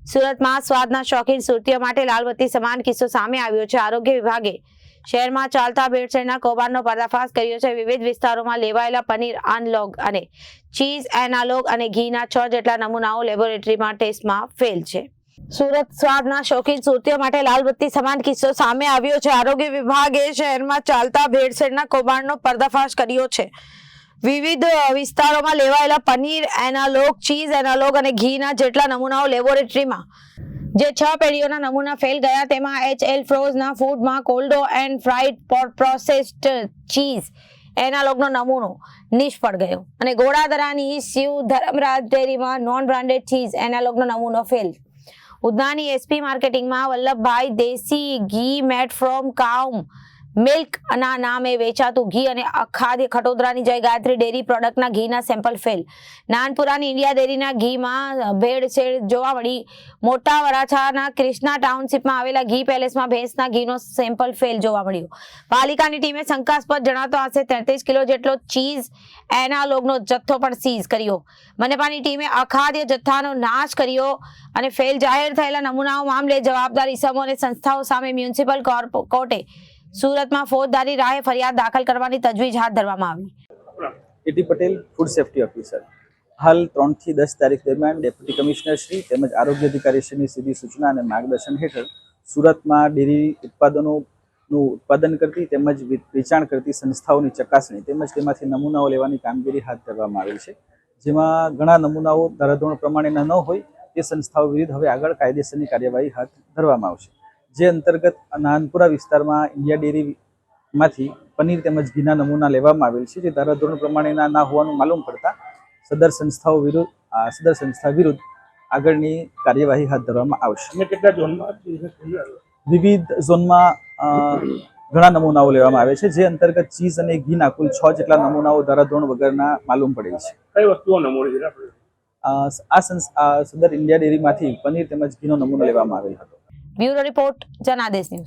સુરતમાં સ્વાદના શોખીન સુરતીઓ માટે લાલબત્તી સમાન કિસ્સો સામે આવ્યો છે। આરોગ્ય વિભાગે શહેરમાં ચાલતા ભેળસેળના કૌભાંડનો પર્દાફાશ કર્યો છે। વિવિધ વિસ્તારોમાં લેવાયેલા પનીર અનલોગ અને ચીઝ એનાલોગ અને ઘીના 6 જેટલા નમૂનાઓ લેબોરેટરીમાં ટેસ્ટમાં ફેલ છે। સુરત સ્વાદના શોખીન સુરતીઓ માટે લાલબત્તી સમાન કિસ્સો સામે આવ્યો છે। આરોગ્ય વિભાગે શહેરમાં ચાલતા ભેળસેળના કૌભાંડનો પર્દાફાશ કર્યો છે। વિવિધ વિસ્તારોમાં લેવાયેલા પનીર એનાલોગ ચીઝ એનાલોગ અને ઘીના જેટલા નમૂનાઓ લેબોરેટરીમાં જે 6 પેઢીઓના નમૂના ફેલ ગયા તેમાં HL ફ્રોઝના ફૂડમાં કોલ્ડો એન્ડ ફ્રાઈડ પ્રોસેસ્ડ ચીઝ એનાલોગનો નમૂનો નિષ્ફળ ગયો અને ગોળાદરાની શિવ ધર્મરાજ ડેરીમાં નોન બ્રાન્ડેડ ચીઝ એનાલોગનો નમૂનો ફેલ। ઉધનાની એસપી માર્કેટિંગમાં વલ્લભભાઈ દેશી ઘી મેડ ફ્રોમ કાઉ મિલ્ક ના નામે વેચાતું ઘી અને અખાદ્ય ખટોદરાની જય ગાયત્રી ડેરી પ્રોડક્ટના ઘીના સેમ્પલ ફેલ। નાનપુરાની ઇન્ડિયા ડેરીના ઘીમાં ભેળસેળ જોવા મળી। મોટા વરાછાના ક્રિષ્ના ટાઉનશીપમાં આવેલા ઘી પેલેસમાં ભેંસના ઘીનો સેમ્પલ ફેલ જોવા મળ્યો। પાલિકાની ટીમે શંકાસ્પદ જણાતો આશરે 33 કિલો જેટલો ચીઝ એનાલોગનો જથ્થો પણ સીઝ કર્યો। મનપાની ટીમે અખાદ્ય જથ્થાનો નાશ કર્યો અને ફેલ જાહેર થયેલા નમૂનાઓ મામલે જવાબદાર ઇસમો અને સંસ્થાઓ સામે મ્યુનિસિપલ કોર્ટે સુરતમાં ફોજદારી રાહે ફરિયાદ દાખલ કરવાની તજવીજ હાથ ધરવામાં આવી। A T Patel food safety officer. હાલ 3 થી 10 તારીખ દરમિયાન ડેપ્યુટી કમિશનર શ્રી તેમજ આરોગ્ય અધિકારી શ્રીની સીધી સૂચના અને માર્ગદર્શન હેઠળ સુરતમાં ડેરી ઉત્પાદનોનું ઉત્પાદન કરતી તેમજ વેચાણ કરતી સંસ્થાઓની ચકાસણી તેમજ તેમાંથી નમૂનાઓ લેવાની કામગીરી હાથ ધરવામાં આવેલ છે। જેમાં ઘણા નમૂનાઓ ધારાધોરણ પ્રમાણેના ન હોય તે સંસ્થાઓ વિરુદ્ધ હવે આગળ કાયદેસરની કાર્યવાહી હાથ ધરવામાં આવશે। જે અંતર્ગત નાનપુરા વિસ્તારમાં ઇન્ડિયા ડેરીમાંથી પનીર તેમજ ઘીના નમૂના લેવામાં આવેલ છે, જે ધારાધોરણ પ્રમાણેના ના હોવાનું માલુમ પડતા સદર સંસ્થા વિરુદ્ધ આગળની કાર્યવાહી હાથ ધરવામાં આવશે। કેટલા ઝોનમાં વિવિધ ઝોનમાં ઘણા નમૂનાઓ લેવામાં આવે છે, જે અંતર્ગત ચીઝ અને ઘીના કુલ 6 જેટલા નમૂનાઓ ધારાધોરણ વગરના માલુમ પડેલ છે। કઈ વસ્તુઓ નમૂનો છે? સદર ઇન્ડિયા ડેરીમાંથી પનીર તેમજ ઘીનો નમૂનો લેવામાં આવેલ હતો। Bureau report Janadesh news.